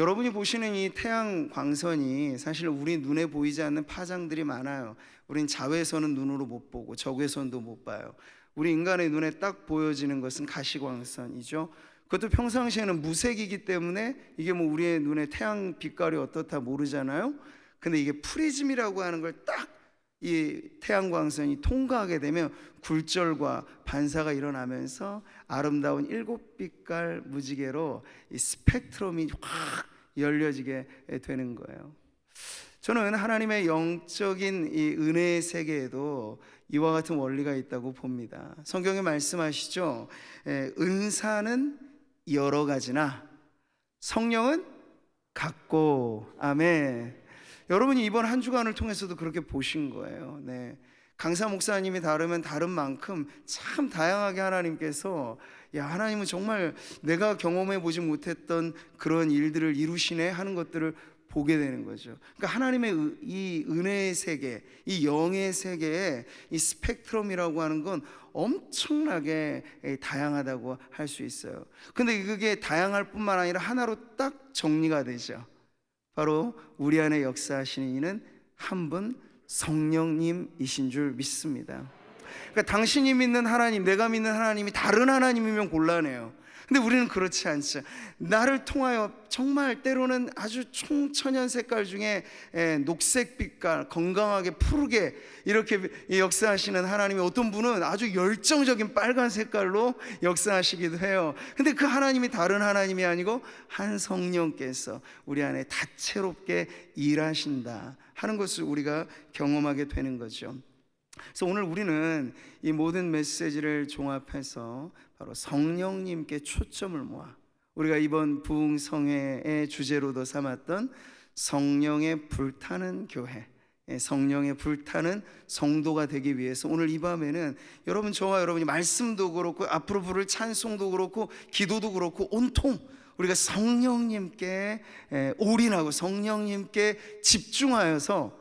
여러분이 보시는 이 태양 광선이 사실 우리 눈에 보이지 않는 파장들이 많아요. 우린 자외선은 눈으로 못 보고 적외선도 못 봐요. 우리 인간의 눈에 딱 보여지는 것은 가시광선이죠. 그것도 평상시에는 무색이기 때문에 이게 뭐 우리의 눈에 태양 빛깔이 어떻다 모르잖아요. 근데 이게 프리즘이라고 하는 걸 딱 이 태양광선이 통과하게 되면 굴절과 반사가 일어나면서 아름다운 7빛깔 무지개로 이 스펙트럼이 확 열려지게 되는 거예요. 저는 하나님의 영적인 이 은혜의 세계에도 이와 같은 원리가 있다고 봅니다. 성경에 말씀하시죠. 은사는 여러 가지나 성령은 같고. 아멘. 여러분이 이번 한 주간을 통해서도 그렇게 보신 거예요. 네. 강사 목사님이 다르면 다른 만큼 참 다양하게 하나님께서 하나님은 정말 내가 경험해 보지 못했던 그런 일들을 이루시네 하는 것들을 보게 되는 거죠. 그러니까 하나님의 이 은혜의 세계, 이 영의 세계에 이 스펙트럼이라고 하는 건 엄청나게 다양하다고 할 수 있어요. 근데 그게 다양할 뿐만 아니라 하나로 딱 정리가 되죠. 바로 우리 안에 역사하시는 이는 한 분 성령님이신 줄 믿습니다. 그러니까 당신이 믿는 하나님, 내가 믿는 하나님이 다른 하나님이면 곤란해요. 근데 우리는 그렇지 않죠. 나를 통하여 정말 때로는 아주 총천연 색깔 중에 녹색 빛깔, 건강하게 푸르게 이렇게 역사하시는 하나님이, 어떤 분은 아주 열정적인 빨간 색깔로 역사하시기도 해요. 근데 그 하나님이 다른 하나님이 아니고 한 성령께서 우리 안에 다채롭게 일하신다 하는 것을 우리가 경험하게 되는 거죠. 그래서 오늘 우리는 이 모든 메시지를 종합해서 바로 성령님께 초점을 모아 우리가 이번 부흥성회의 주제로도 삼았던 성령의 불타는 교회, 성령의 불타는 성도가 되기 위해서 오늘 이 밤에는 여러분, 저와 여러분이 말씀도 그렇고 앞으로 부를 찬송도 그렇고 기도도 그렇고 온통 우리가 성령님께 올인하고 성령님께 집중하여서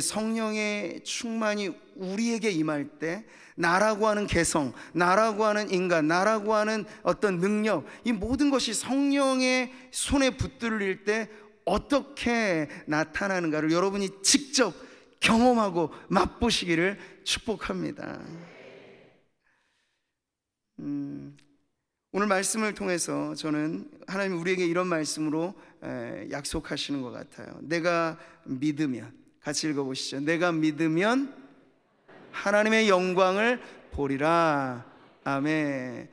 성령의 충만이 우리에게 임할 때 나라고 하는 개성, 나라고 하는 인간, 나라고 하는 어떤 능력, 이 모든 것이 성령의 손에 붙들릴 때 어떻게 나타나는가를 여러분이 직접 경험하고 맛보시기를 축복합니다. 오늘 말씀을 통해서 저는 하나님 우리에게 이런 말씀으로 약속하시는 것 같아요. 내가 믿으면, 같이 읽어보시죠. 내가 믿으면 하나님의 영광을 보리라. 아멘.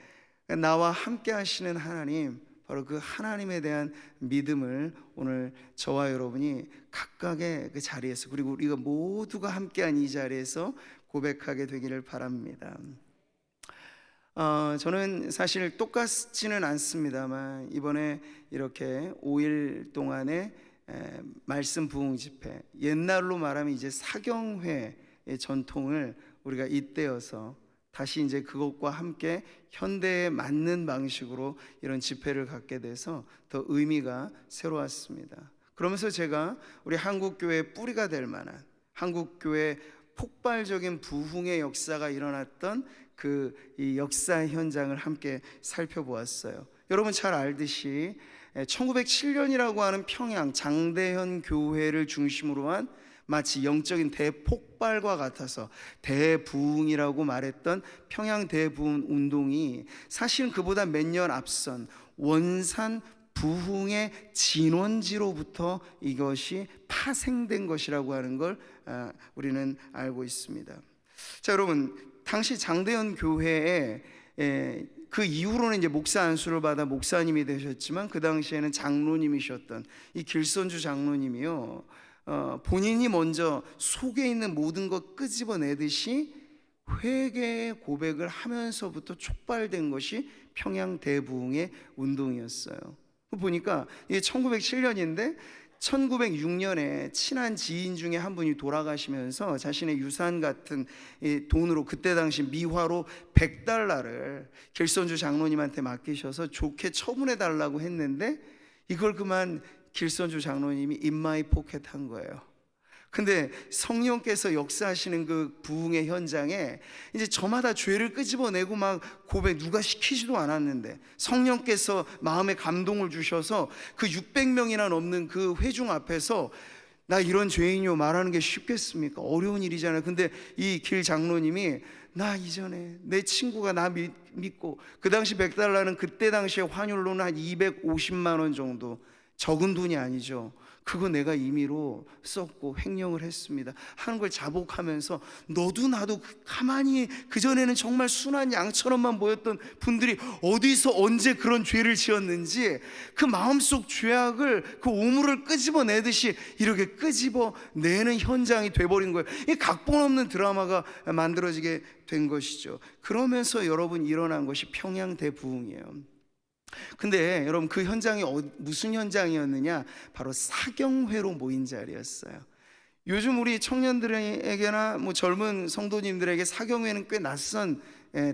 나와 함께 하시는 하나님, 바로 그 하나님에 대한 믿음을 오늘 저와 여러분이 각각의 그 자리에서, 그리고 우리가 모두가 함께한 이 자리에서 고백하게 되기를 바랍니다. 저는 사실 똑같지는 않습니다만 이번에 이렇게 5일 동안의 말씀 부흥 집회, 옛날로 말하면 이제 사경회의 전통을 우리가 잇대어서 다시 이제 그것과 함께 현대에 맞는 방식으로 이런 집회를 갖게 돼서 더 의미가 새로웠습니다. 그러면서 제가 우리 한국교회의 뿌리가 될 만한, 한국교회 폭발적인 부흥의 역사가 일어났던 이 역사 현장을 함께 살펴보았어요. 여러분 잘 알듯이 1907년이라고 하는 평양 장대현 교회를 중심으로 한 마치 영적인 대폭발과 같아서 대부흥이라고 말했던 평양 대부흥 운동이 사실은 그보다 몇 년 앞선 원산 부흥의 진원지로부터 이것이 파생된 것이라고 하는 걸 우리는 알고 있습니다. 자, 여러분, 당시 장대현 교회에 그 이후로는 이제 목사 안수를 받아 목사님이 되셨지만 그 당시에는 장로님이셨던 이 길선주 장로님이요, 본인이 먼저 속에 있는 모든 것 끄집어내듯이 회개의 고백을 하면서부터 촉발된 것이 평양 대부흥의 운동이었어요. 보니까 이게 1907년인데 1906년에 친한 지인 중에 한 분이 돌아가시면서 자신의 유산 같은 돈으로, 그때 당시 미화로 $100를 길선주 장로님한테 맡기셔서 좋게 처분해 달라고 했는데 이걸 그만 길선주 장로님이 in my pocket 한 거예요. 근데 성령께서 역사하시는 그 부흥의 현장에 이제 저마다 죄를 끄집어내고 막 고백, 누가 시키지도 않았는데 성령께서 마음에 감동을 주셔서 그 600명이나 넘는 그 회중 앞에서 나 이런 죄인이요 말하는 게 쉽겠습니까? 어려운 일이잖아요. 근데 이 길 장로님이 나 이전에 내 친구가 나 믿고, 그 당시 100달러는 그때 당시에 환율로는 한 250만 원 정도, 적은 돈이 아니죠. 그거 내가 임의로 썼고 횡령을 했습니다 하는 걸 자복하면서, 너도 나도 가만히 그전에는 정말 순한 양처럼만 보였던 분들이 어디서 언제 그런 죄를 지었는지 그 마음속 죄악을, 그 오물을 끄집어내듯이 이렇게 끄집어내는 현장이 돼버린 거예요. 이 각본 없는 드라마가 만들어지게 된 것이죠. 그러면서 여러분 일어난 것이 평양 대부흥이에요. 근데 여러분 그 현장이 무슨 현장이었느냐? 바로 사경회로 모인 자리였어요. 요즘 우리 청년들에게나 뭐 젊은 성도님들에게 사경회는 꽤 낯선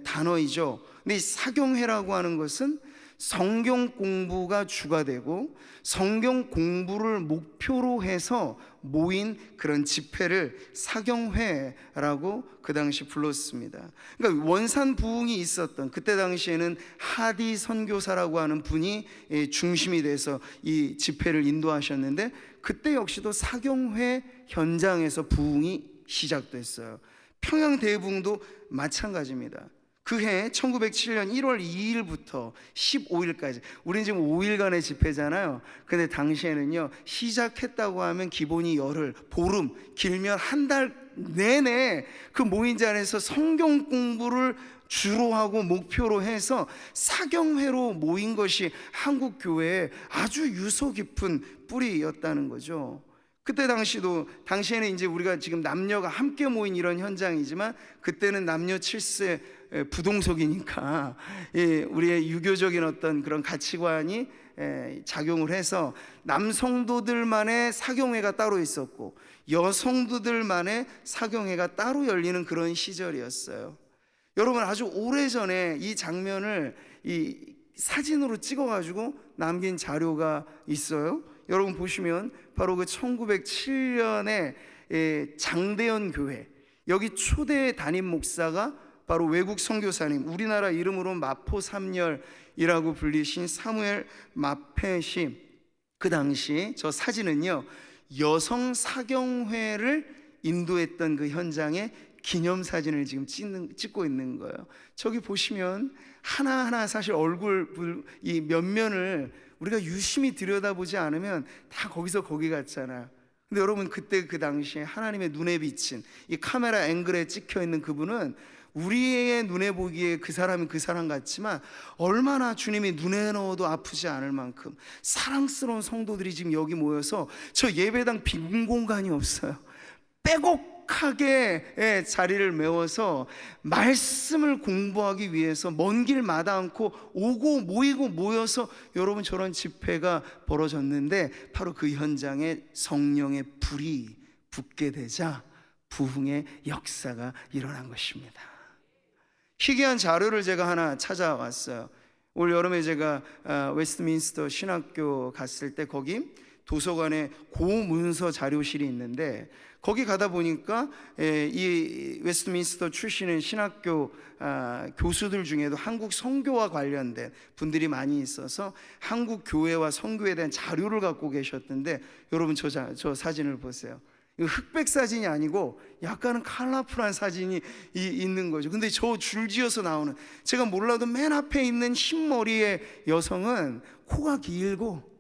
단어이죠. 근데 이 사경회라고 하는 것은 성경 공부가 주가 되고 성경 공부를 목표로 해서 모인 그런 집회를 사경회라고 그 당시 불렀습니다. 그러니까 원산 부흥이 있었던 그때 당시에는 하디 선교사라고 하는 분이 중심이 돼서 이 집회를 인도하셨는데, 그때 역시도 사경회 현장에서 부흥이 시작됐어요. 평양 대부흥도 마찬가지입니다. 그해 1907년 1월 2일부터 15일까지, 우리는 지금 5일간의 집회잖아요. 근데 당시에는요, 시작했다고 하면 기본이 열흘, 보름, 길면 한 달 내내 그 모인 자리에서 성경 공부를 주로 하고 목표로 해서 사경회로 모인 것이 한국 교회의 아주 유서 깊은 뿌리였다는 거죠. 그때 당시에는 이제 우리가 지금 남녀가 함께 모인 이런 현장이지만, 그때는 남녀 7세 부동석이니까 우리의 유교적인 어떤 그런 가치관이 작용을 해서 남성도들만의 사경회가 따로 있었고 여성도들만의 사경회가 따로 열리는 그런 시절이었어요. 여러분, 아주 오래전에 이 장면을 이 사진으로 찍어가지고 남긴 자료가 있어요. 여러분 보시면 바로 그 1907년에 장대현 교회, 여기 초대 담임 목사가 바로 외국 선교사님, 우리나라 이름으로 마포삼열이라고 불리신 사무엘 마펫이, 그 당시 저 사진은요, 여성 사경회를 인도했던 그 현장의 기념사진을 지금 찍고 있는 거예요. 저기 보시면 하나하나 사실 얼굴 이 면면을 우리가 유심히 들여다보지 않으면 다 거기서 거기 같잖아요. 근데 여러분, 그때 그 당시에 하나님의 눈에 비친 이 카메라 앵글에 찍혀 있는 그분은 우리의 눈에 보기에 그 사람은 그 사람 같지만, 얼마나 주님이 눈에 넣어도 아프지 않을 만큼 사랑스러운 성도들이 지금 여기 모여서 저 예배당 빈 공간이 없어요. 빼곡하게 자리를 메워서 말씀을 공부하기 위해서 먼 길 마다 않고 오고 모이고 모여서 여러분 저런 집회가 벌어졌는데, 바로 그 현장에 성령의 불이 붙게 되자 부흥의 역사가 일어난 것입니다. 희귀한 자료를 제가 하나 찾아왔어요. 올 여름에 제가 웨스트민스터 신학교 갔을 때 거기 도서관에 고문서 자료실이 있는데, 거기 가다 보니까 이 웨스트민스터 출신의 신학교 교수들 중에도 한국 선교와 관련된 분들이 많이 있어서 한국 교회와 선교에 대한 자료를 갖고 계셨던데, 여러분 저 사진을 보세요. 이거 흑백 사진이 아니고 약간은 컬러풀한 사진이 있는 거죠. 근데 저 줄지어서 나오는, 제가 몰라도 맨 앞에 있는 흰머리의 여성은 코가 길고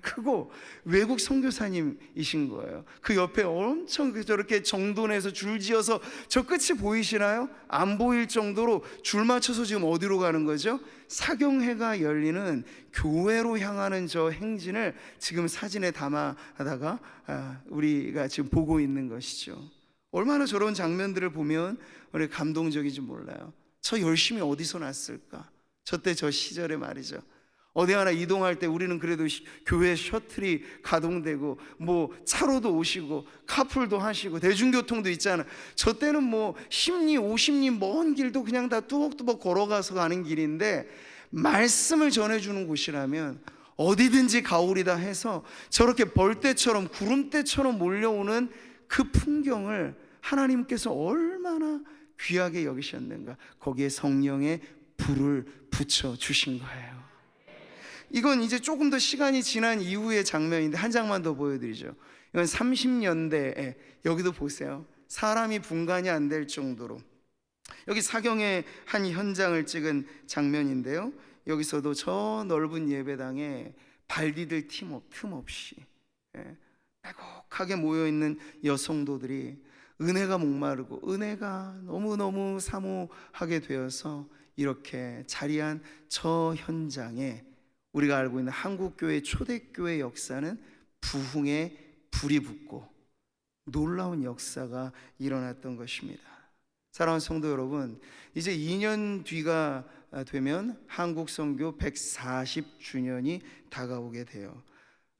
크고 외국 선교사님이신 거예요. 그 옆에 엄청 저렇게 정돈해서 줄지어서, 저 끝이 보이시나요? 안 보일 정도로 줄 맞춰서 지금 어디로 가는 거죠? 사경회가 열리는 교회로 향하는 저 행진을 지금 사진에 담아다가 우리가 지금 보고 있는 것이죠. 얼마나 저런 장면들을 보면 우리 감동적인지 몰라요. 저 열심히 어디서 났을까? 저때 저 시절에 말이죠. 어디 하나 이동할 때 우리는 그래도 교회 셔틀이 가동되고 뭐 차로도 오시고 카풀도 하시고 대중교통도 있잖아. 저 때는 뭐 10리 50리 먼 길도 그냥 다 뚜벅뚜벅 걸어가서 가는 길인데, 말씀을 전해주는 곳이라면 어디든지 가오리다 해서 저렇게 벌떼처럼 구름대처럼 몰려오는 그 풍경을 하나님께서 얼마나 귀하게 여기셨는가, 거기에 성령의 불을 붙여 주신 거예요. 이건 이제 조금 더 시간이 지난 이후의 장면인데 한 장만 더 보여드리죠. 이건 30년대에, 여기도 보세요. 사람이 분간이 안 될 정도로, 여기 사경의 한 현장을 찍은 장면인데요, 여기서도 저 넓은 예배당에 발디딜 틈 없이 빼곡하게 모여있는 여성도들이 은혜가 목마르고 은혜가 너무너무 사모하게 되어서 이렇게 자리한 저 현장에 우리가 알고 있는 한국교회 초대교회 역사는 부흥의 불이 붙고 놀라운 역사가 일어났던 것입니다. 사랑하는 성도 여러분, 이제 2년 뒤가 되면 한국 선교 140주년이 다가오게 돼요.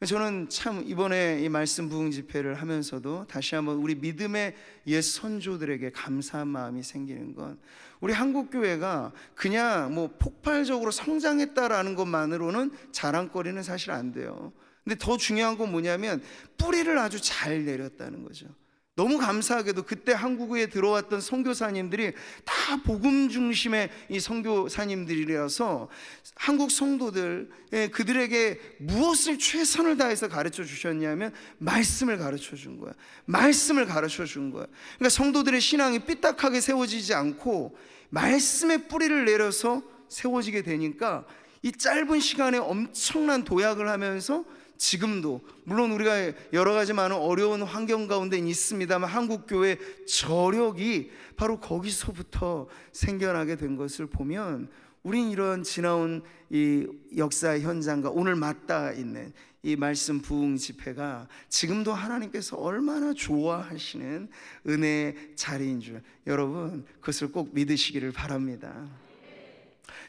저는 참 이번에 이 말씀 부흥 집회를 하면서도 다시 한번 우리 믿음의 옛 선조들에게 감사한 마음이 생기는 건, 우리 한국교회가 그냥 뭐 폭발적으로 성장했다라는 것만으로는 자랑거리는 사실 안 돼요. 근데 더 중요한 건 뭐냐면 뿌리를 아주 잘 내렸다는 거죠. 너무 감사하게도 그때 한국에 들어왔던 선교사님들이 다 복음 중심의 이 선교사님들이라서 한국 성도들, 그들에게 무엇을 최선을 다해서 가르쳐 주셨냐면 말씀을 가르쳐 준 거야. 말씀을 가르쳐 준 거야. 그러니까 성도들의 신앙이 삐딱하게 세워지지 않고 말씀의 뿌리를 내려서 세워지게 되니까 이 짧은 시간에 엄청난 도약을 하면서 지금도 물론 우리가 여러 가지 많은 어려운 환경 가운데 있습니다만 한국교회 저력이 바로 거기서부터 생겨나게 된 것을 보면, 우린 이런 지나온 이 역사의 현장과 오늘 맞닿아 있는 이 말씀 부흥 집회가 지금도 하나님께서 얼마나 좋아하시는 은혜의 자리인 줄, 여러분 그것을 꼭 믿으시기를 바랍니다.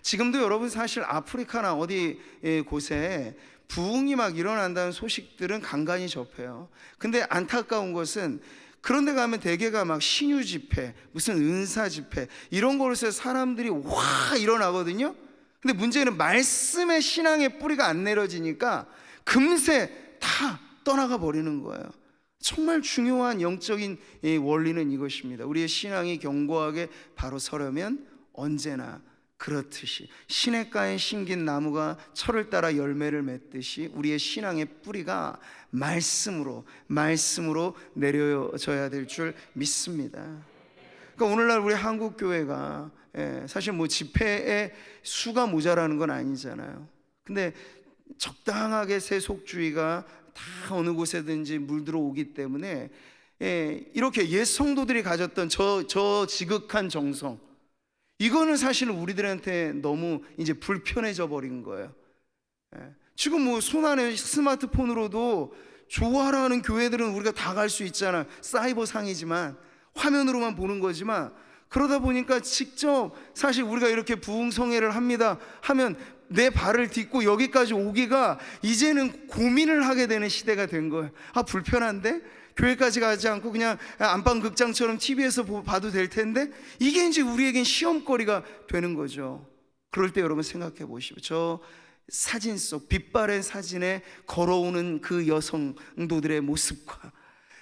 지금도 여러분 사실 아프리카나 어디 곳에 부흥이 막 일어난다는 소식들은 간간히 접해요. 근데 안타까운 것은 그런 데 가면 대개가 막 신유 집회, 무슨 은사 집회 이런 곳에서 사람들이 와 일어나거든요. 근데 문제는 말씀의 신앙의 뿌리가 안 내려지니까 금세 다 떠나가 버리는 거예요. 정말 중요한 영적인 원리는 이것입니다. 우리의 신앙이 견고하게 바로 서려면 언제나 그렇듯이 시냇가에 심긴 나무가 철을 따라 열매를 맺듯이 우리의 신앙의 뿌리가 말씀으로 내려져야 될 줄 믿습니다. 그러니까 오늘날 우리 한국교회가 사실 뭐 집회의 수가 모자라는 건 아니잖아요. 근데 적당하게 세속주의가 다 어느 곳에든지 물들어 오기 때문에 이렇게 옛 성도들이 가졌던 저 지극한 정성, 이거는 사실은 우리들한테 너무 이제 불편해져 버린 거예요. 지금 뭐 손안에 스마트폰으로도 좋아라 하는 교회들은 우리가 다 갈 수 있잖아. 사이버 상이지만 화면으로만 보는 거지만, 그러다 보니까 직접 사실 우리가 이렇게 부흥성회를 합니다 하면 내 발을 딛고 여기까지 오기가 이제는 고민을 하게 되는 시대가 된 거예요. 아, 불편한데? 교회까지 가지 않고 그냥 안방 극장처럼 TV에서 봐도 될 텐데, 이게 이제 우리에겐 시험거리가 되는 거죠. 그럴 때 여러분 생각해 보시오. 저 사진 속 빛바랜 사진에 걸어오는 그 여성도들의 모습과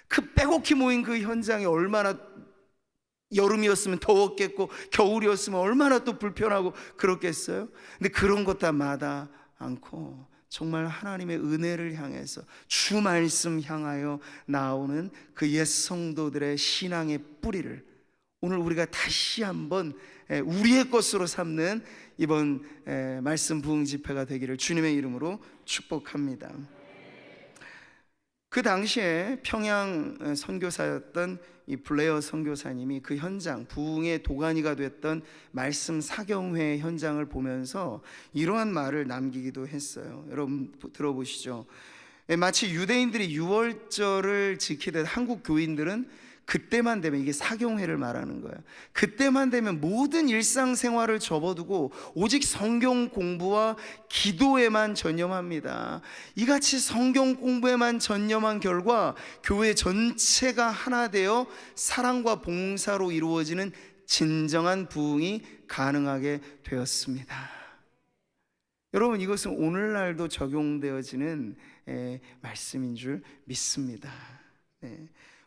그 빼곡히 모인 그 현장이 얼마나, 여름이었으면 더웠겠고 겨울이었으면 얼마나 또 불편하고 그렇겠어요. 근데 그런 것 다 마다 않고 정말 하나님의 은혜를 향해서 주 말씀 향하여 나오는 그 옛 성도들의 신앙의 뿌리를 오늘 우리가 다시 한번 우리의 것으로 삼는 이번 말씀 부흥 집회가 되기를 주님의 이름으로 축복합니다. 그 당시에 평양 선교사였던 이 블레어 선교사님이 그 현장, 부흥의 도가니가 됐던 말씀 사경회 현장을 보면서 이러한 말을 남기기도 했어요. 여러분 들어보시죠. 마치 유대인들이 유월절을 지키듯 한국 교인들은 그때만 되면, 이게 사경회를 말하는 거예요. 그때만 되면 모든 일상생활을 접어두고 오직 성경 공부와 기도에만 전념합니다. 이같이 성경 공부에만 전념한 결과 교회 전체가 하나 되어 사랑과 봉사로 이루어지는 진정한 부흥이 가능하게 되었습니다. 여러분, 이것은 오늘날도 적용되어지는 말씀인 줄 믿습니다.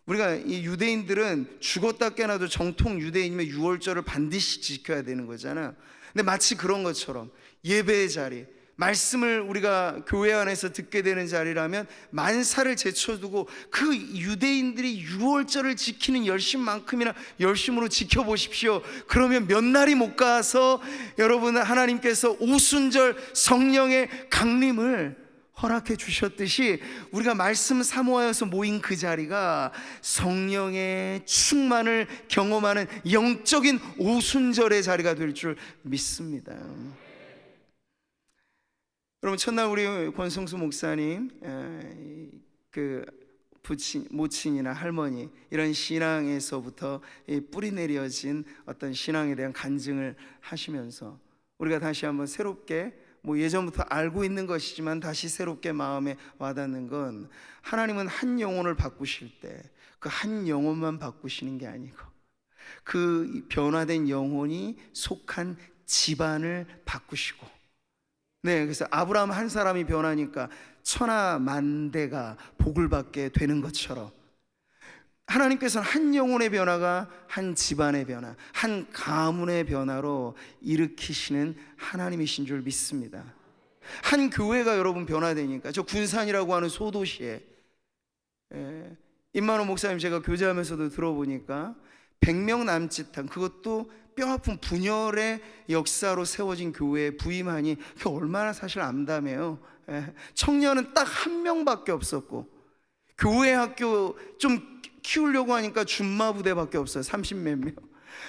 우리가 이 유대인들은 죽었다 깨나도 정통 유대인이면 유월절을 반드시 지켜야 되는 거잖아요. 근데 마치 그런 것처럼 예배의 자리, 말씀을 우리가 교회 안에서 듣게 되는 자리라면 만사를 제쳐두고 그 유대인들이 유월절을 지키는 열심만큼이나 열심으로 지켜보십시오. 그러면 몇 날이 못 가서 여러분, 하나님께서 오순절 성령의 강림을 허락해 주셨듯이 우리가 말씀 사모하여서 모인 그 자리가 성령의 충만을 경험하는 영적인 오순절의 자리가 될 줄 믿습니다. 여러분, 첫날 우리 권성수 목사님 그 모친이나 할머니 이런 신앙에서부터 뿌리 내려진 어떤 신앙에 대한 간증을 하시면서 우리가 다시 한번 새롭게, 예전부터 알고 있는 것이지만 다시 새롭게 마음에 와닿는 건, 하나님은 한 영혼을 바꾸실 때 그 한 영혼만 바꾸시는 게 아니고 그 변화된 영혼이 속한 집안을 바꾸시고, 그래서 아브라함 한 사람이 변하니까 천하 만대가 복을 받게 되는 것처럼 하나님께서는 한 영혼의 변화가 한 집안의 변화, 한 가문의 변화로 일으키시는 하나님이신 줄 믿습니다. 한 교회가 여러분 변화되니까, 저 군산이라고 하는 소도시에 임만호 목사님 제가 교제하면서도 들어보니까 100명 남짓한, 그것도 뼈아픈 분열의 역사로 세워진 교회에 부임하니 그게 얼마나 사실 암담해요. 청년은 딱 한 명밖에 없었고, 교회 학교 좀 키우려고 하니까 준마부대밖에 없어요. 30몇 명.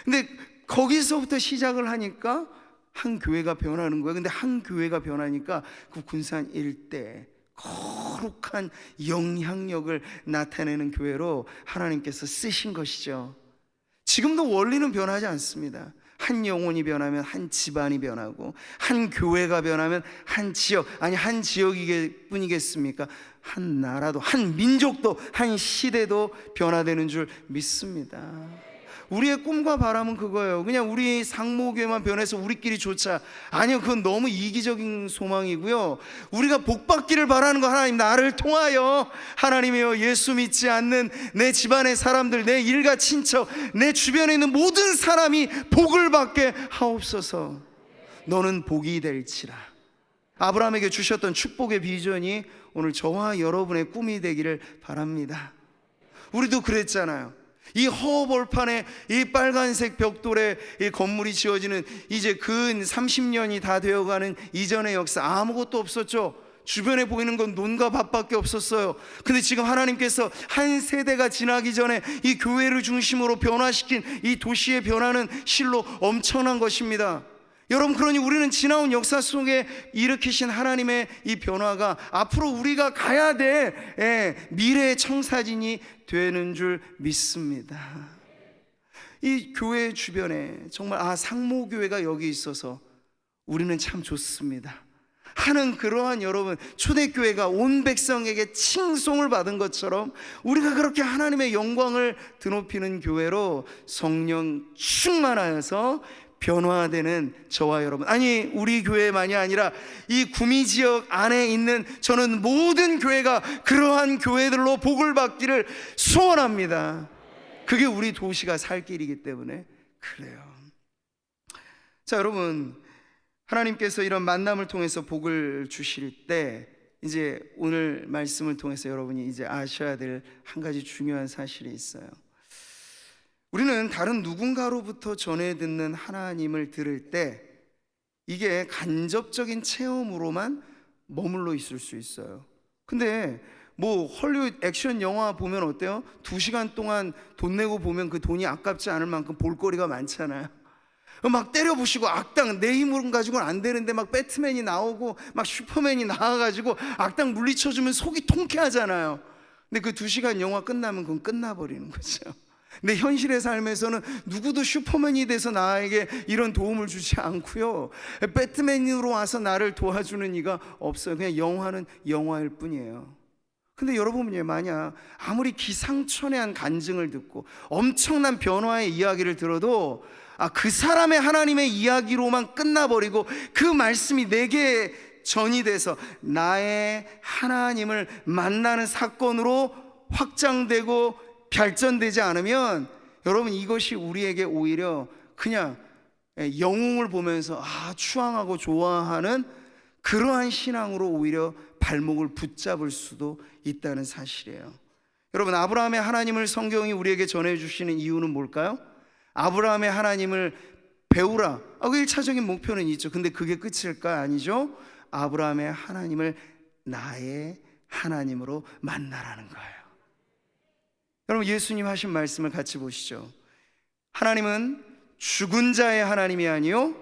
근데 거기서부터 시작을 하니까 한 교회가 변하는 거예요. 근데 한 교회가 변하니까 그 군산 일대 거룩한 영향력을 나타내는 교회로 하나님께서 쓰신 것이죠. 지금도 원리는 변하지 않습니다. 한 영혼이 변하면 한 집안이 변하고, 한 교회가 변하면 한 지역, 아니 한 지역이 뿐이겠습니까? 한 나라도, 한 민족도, 한 시대도 변화되는 줄 믿습니다. 우리의 꿈과 바람은 그거예요. 그냥 우리 상모교회만 변해서 우리끼리 좋자. 아니요, 그건 너무 이기적인 소망이고요. 우리가 복받기를 바라는 거, 하나님 나를 통하여, 하나님이여 예수 믿지 않는 내 집안의 사람들, 내 일가 친척, 내 주변에 있는 모든 사람이 복을 받게 하옵소서. 너는 복이 될지라. 아브라함에게 주셨던 축복의 비전이 오늘 저와 여러분의 꿈이 되기를 바랍니다. 우리도 그랬잖아요. 이 허벌판에 이 빨간색 벽돌에 이 건물이 지어지는 이제 근 30년이 다 되어가는 이전의 역사, 아무것도 없었죠. 주변에 보이는 건 논과 밭밖에 없었어요. 근데 지금 하나님께서 한 세대가 지나기 전에 이 교회를 중심으로 변화시킨 이 도시의 변화는 실로 엄청난 것입니다. 여러분, 그러니 우리는 지나온 역사 속에 일으키신 하나님의 이 변화가 앞으로 우리가 가야 될 미래의 청사진이 되는 줄 믿습니다. 이 교회 주변에 정말 상모교회가 여기 있어서 우리는 참 좋습니다 하는 그러한 여러분, 초대교회가 온 백성에게 칭송을 받은 것처럼 우리가 그렇게 하나님의 영광을 드높이는 교회로 성령 충만하여서 변화되는 저와 여러분, 아니 우리 교회만이 아니라 이 구미지역 안에 있는 저는 모든 교회가 그러한 교회들로 복을 받기를 소원합니다. 그게 우리 도시가 살 길이기 때문에 그래요. 자, 여러분, 하나님께서 이런 만남을 통해서 복을 주실 때 이제 오늘 말씀을 통해서 여러분이 이제 아셔야 될 한 가지 중요한 사실이 있어요. 우리는 다른 누군가로부터 전해 듣는 하나님을 들을 때 이게 간접적인 체험으로만 머물러 있을 수 있어요. 근데 헐리우드 액션 영화 보면 어때요? 2시간 동안 돈 내고 보면 그 돈이 아깝지 않을 만큼 볼거리가 많잖아요. 막 때려부시고 악당, 내 힘으로 가지고는 안 되는데 막 배트맨이 나오고 막 슈퍼맨이 나와가지고 악당 물리쳐주면 속이 통쾌하잖아요. 근데 그 2시간 영화 끝나면 그건 끝나버리는 거죠. 근데 현실의 삶에서는 누구도 슈퍼맨이 돼서 나에게 이런 도움을 주지 않고요, 배트맨으로 와서 나를 도와주는 이가 없어요. 그냥 영화는 영화일 뿐이에요. 근데 여러분이 만약 아무리 기상천외한 간증을 듣고 엄청난 변화의 이야기를 들어도 그 사람의 하나님의 이야기로만 끝나버리고 그 말씀이 내게 전이 돼서 나의 하나님을 만나는 사건으로 확장되고 발전되지 않으면 여러분 이것이 우리에게 오히려 그냥 영웅을 보면서 추앙하고 좋아하는 그러한 신앙으로 오히려 발목을 붙잡을 수도 있다는 사실이에요. 여러분, 아브라함의 하나님을 성경이 우리에게 전해주시는 이유는 뭘까요? 아브라함의 하나님을 배우라. 그 1차적인 목표는 있죠. 근데 그게 끝일까? 아니죠. 아브라함의 하나님을 나의 하나님으로 만나라는 거예요. 여러분, 예수님 하신 말씀을 같이 보시죠. 하나님은 죽은 자의 하나님이 아니요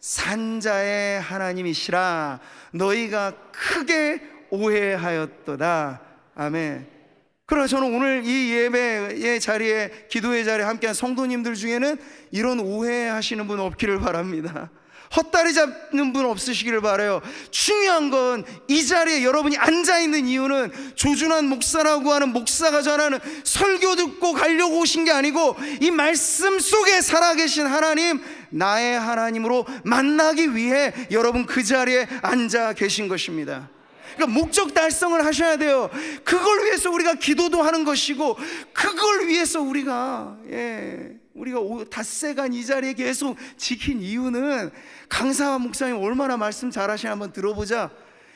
산 자의 하나님이시라. 너희가 크게 오해하였도다. 아멘. 그러나 저는 오늘 이 예배의 자리에, 기도의 자리에 함께한 성도님들 중에는 이런 오해하시는 분 없기를 바랍니다. 헛다리 잡는 분 없으시기를 바라요. 중요한 건 이 자리에 여러분이 앉아있는 이유는 조준환 목사라고 하는 목사가 전하는 설교 듣고 가려고 오신 게 아니고 이 말씀 속에 살아계신 하나님, 나의 하나님으로 만나기 위해 여러분 그 자리에 앉아 계신 것입니다. 그러니까 목적 달성을 하셔야 돼요. 그걸 위해서 우리가 기도도 하는 것이고, 그걸 위해서 우리가 닷새간 이 자리에 계속 지킨 이유는 강사와 목사님 얼마나 말씀 잘하시나 한번 들어보자,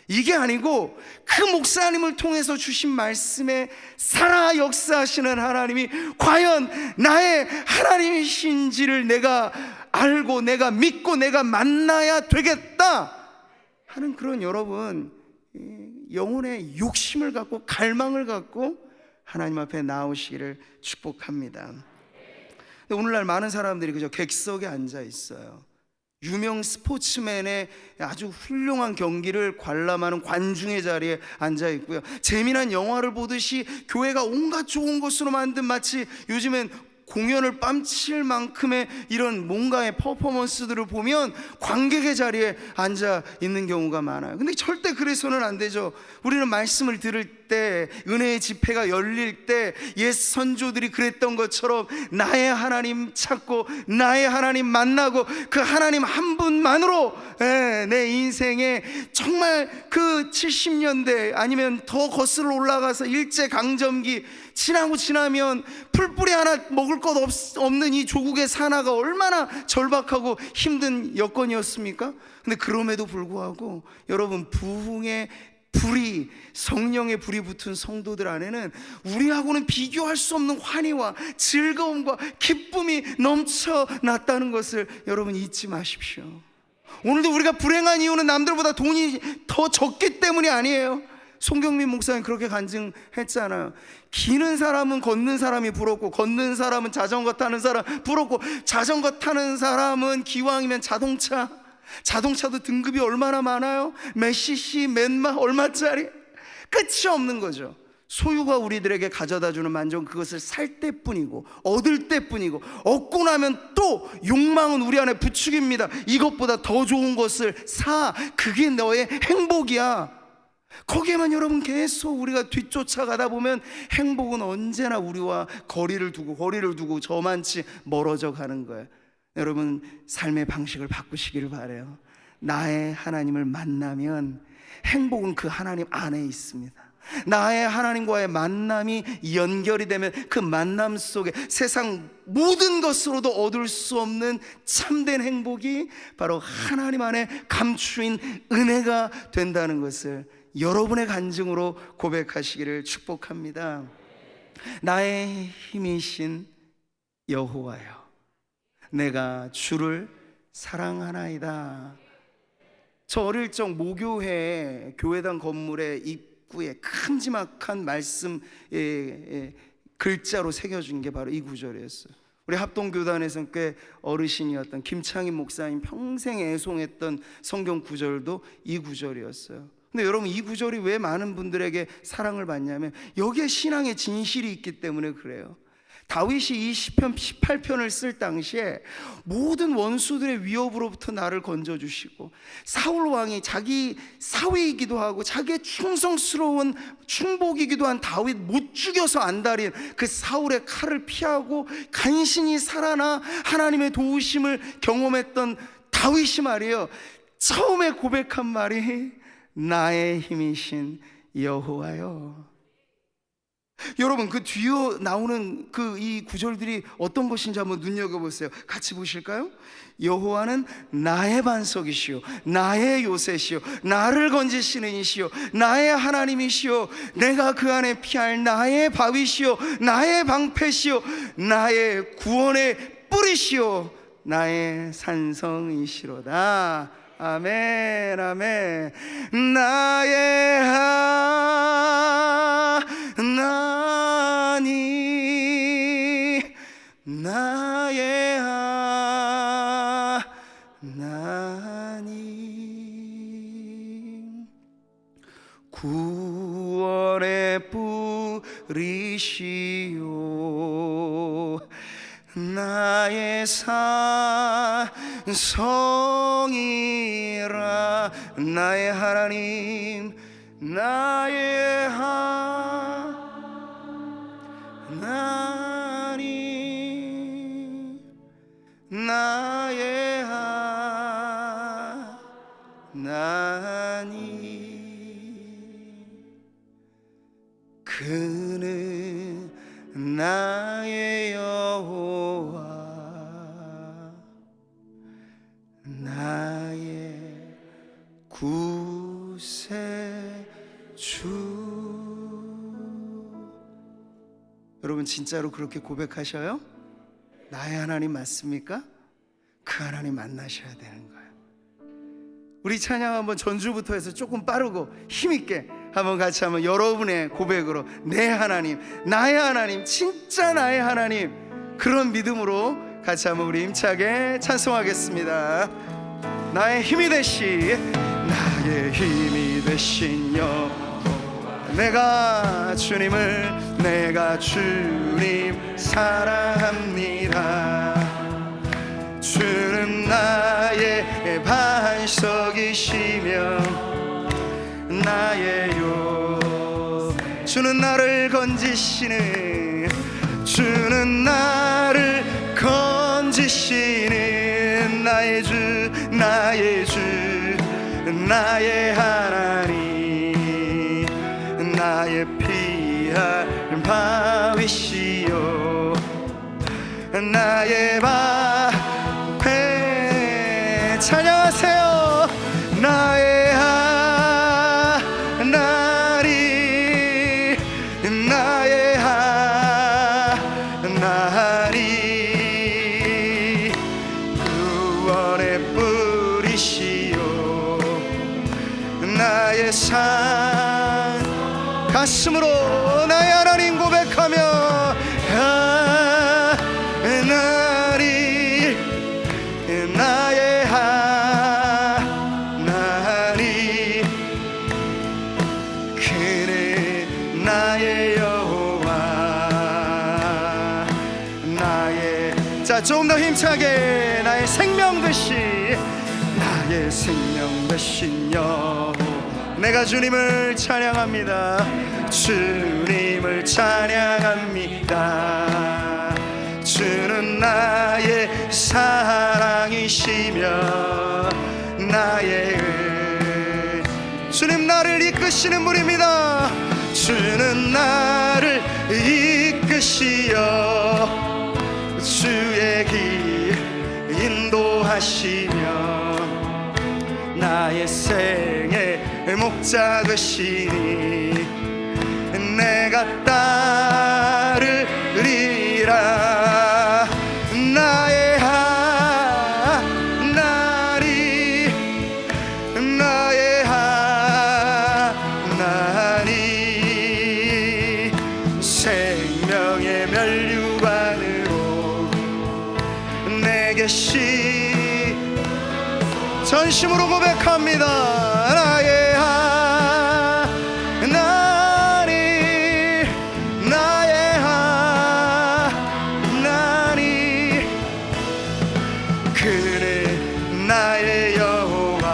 이게 아니고 그 목사님을 통해서 주신 말씀에 살아 역사하시는 하나님이 과연 나의 하나님이신지를 내가 알고 내가 믿고 내가 만나야 되겠다 하는 그런 여러분 영혼의 욕심을 갖고 갈망을 갖고 하나님 앞에 나오시기를 축복합니다. 근데 오늘날 많은 사람들이 그저 객석에 앉아 있어요. 유명 스포츠맨의 아주 훌륭한 경기를 관람하는 관중의 자리에 앉아 있고요. 재미난 영화를 보듯이 교회가 온갖 좋은 것으로 만든, 마치 요즘엔 공연을 뺨칠 만큼의 이런 뭔가의 퍼포먼스들을 보면 관객의 자리에 앉아 있는 경우가 많아요. 근데 절대 그래서는 안 되죠. 우리는 말씀을 들을 때, 은혜의 집회가 열릴 때 옛 선조들이 그랬던 것처럼 나의 하나님 찾고 나의 하나님 만나고 그 하나님 한 분만으로 내 인생에 정말 그 70년대 아니면 더 거슬러 올라가서 일제강점기 지나고 지나면 풀뿌리 하나 먹을 것 없는 이 조국의 산하가 얼마나 절박하고 힘든 여건이었습니까? 근데 그럼에도 불구하고 여러분, 부흥의 불이, 성령의 불이 붙은 성도들 안에는 우리하고는 비교할 수 없는 환희와 즐거움과 기쁨이 넘쳐났다는 것을 여러분 잊지 마십시오. 오늘도 우리가 불행한 이유는 남들보다 돈이 더 적기 때문이 아니에요. 송경민 목사님 그렇게 간증했잖아요. 기는 사람은 걷는 사람이 부럽고, 걷는 사람은 자전거 타는 사람 부럽고, 자전거 타는 사람은 기왕이면 자동차도 등급이 얼마나 많아요? 몇 cc, 몇 마, 얼마짜리? 끝이 없는 거죠. 소유가 우리들에게 가져다주는 만족, 그것을 살 때뿐이고 얻을 때뿐이고, 얻고 나면 또 욕망은 우리 안에 부추깁니다. 이것보다 더 좋은 것을 사, 그게 너의 행복이야. 거기에만 여러분 계속 우리가 뒤쫓아가다 보면 행복은 언제나 우리와 거리를 두고 저만치 멀어져 가는 거예요. 여러분, 삶의 방식을 바꾸시기를 바라요. 나의 하나님을 만나면 행복은 그 하나님 안에 있습니다. 나의 하나님과의 만남이 연결이 되면 그 만남 속에 세상 모든 것으로도 얻을 수 없는 참된 행복이 바로 하나님 안에 감추인 은혜가 된다는 것을 여러분의 간증으로 고백하시기를 축복합니다. 나의 힘이신 여호와여, 내가 주를 사랑하나이다. 저 어릴 적 모교회 교회당 건물의 입구에 큼지막한 말씀 글자로 새겨준 게 바로 이 구절이었어요. 우리 합동교단에서는 꽤 어르신이었던 김창인 목사님 평생 애송했던 성경 구절도 이 구절이었어요. 근데 여러분, 이 구절이 왜 많은 분들에게 사랑을 받냐면 여기에 신앙의 진실이 있기 때문에 그래요. 다윗이 이 시편 18편을 쓸 당시에 모든 원수들의 위협으로부터 나를 건져주시고, 사울 왕이 자기 사위이기도 하고 자기의 충성스러운 충복이기도 한 다윗 못 죽여서 안달인 그 사울의 칼을 피하고 간신히 살아나 하나님의 도우심을 경험했던 다윗이 말이에요, 처음에 고백한 말이 나의 힘이신 여호와여. 여러분, 그 뒤에 나오는 그 이 구절들이 어떤 것인지 한번 눈여겨보세요. 같이 보실까요? 여호와는 나의 반석이시요 나의 요새시요 나를 건지시는 이시요 나의 하나님이시요 내가 그 안에 피할 나의 바위시요 나의 방패시요 나의 구원의 뿌리시요 나의 산성이시로다. 아멘, 아멘. 나의 하나님, 나의 하나님, 구원의 뿌리시요 나의 산성이라. 나의 하나님, 나의 하나님, 나의 하나님, 그는 나의 여호와 나의 구세주. 여러분, 진짜로 그렇게 고백하셔요? 나의 하나님 맞습니까? 그 하나님 만나셔야 되는 거예요. 우리 찬양 한번 전주부터 해서 조금 빠르고 힘있게 한번 같이 한번 여러분의 고백으로 내 하나님, 나의 하나님, 진짜 나의 하나님, 그런 믿음으로 같이 한번 우리 힘차게 찬송하겠습니다. 나의 힘이 되신, 나의 힘이 되신 여호와, 내가 주님 사랑합니다. 주는 나의 반석이시며 나의요, 주는 나를 건지시는, 주는 나를 건지시는 나의 주, 나의 주, 나의 하나님, 나의 피할 바위시요 나의 방패. 찬양하세요. 나의 하나님, 나의 하나님, 구원의 뿌리시요 나의 산. 가슴으로 나의 하나님 고백하며 하나님, 나의 하나님, 그는 나의 여호와 나의. 자, 조금 더 힘차게. 나의 생명 되신, 나의 생명 되신 여호와, 내가 주님을 찬양합니다. 주님을 찬양합니다. 주는 나의 사랑이시며 나의 주님, 나를 이끄시는 분입니다. 주는 나를 이끄시어 주의 길 인도하시며 나의 생의 목자 되시니 내가 따르리라. 나의 하나님, 나의 하나님, 생명의 면류관으로 내게 전심으로 고백합니다. 나의 하나님, 나의 하나님, 그는 나의 여호와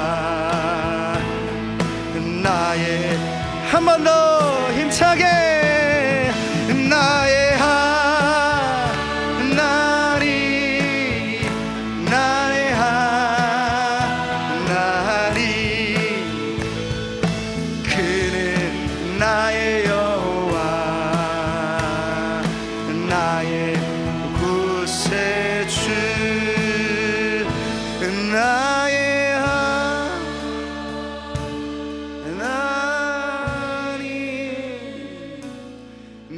나의. 한 번 더 힘차게. 나의 하나님, 나의 하나님, 나의 구세주 나의 하나님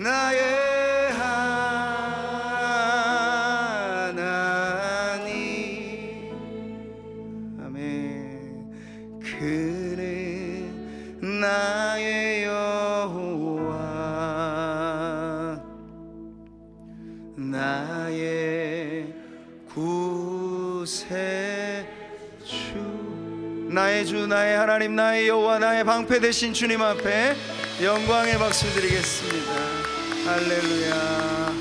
나의 하나님 아멘. 그는 나의 여호와 나의 구세주 나의 주 나의 하나님 나의 여호와 나의 방패 되신 주님 앞에 영광의 박수 드리겠습니다. 할렐루야.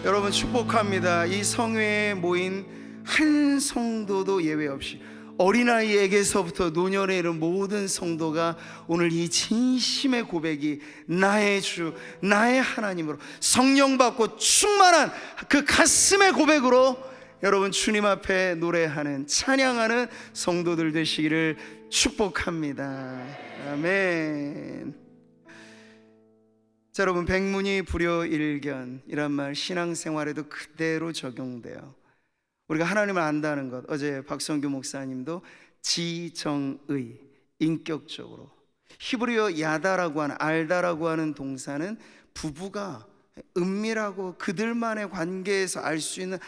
여러분 축복합니다. 이 성회에 모인 한 성도도 예외 없이 어린아이에게서부터 노년에 이른 모든 성도가 오늘 이 진심의 고백이 나의 주 나의 하나님으로 성령 받고 충만한 그 가슴의 고백으로 여러분 주님 앞에 노래하는 찬양하는 성도들 되시기를 축복합니다. 아멘. 자, 여러분 백문이 불여일견이란 말 신앙생활에도 그대로 적용돼요. 우리가 하나님을 안다는 것, 어제 박성규 목사님도 지정의, 인격적으로 히브리어 야다라고 하는 알다라고 하는 동사는 부부가 은밀하고 그들만의 관계에서 알 수 있는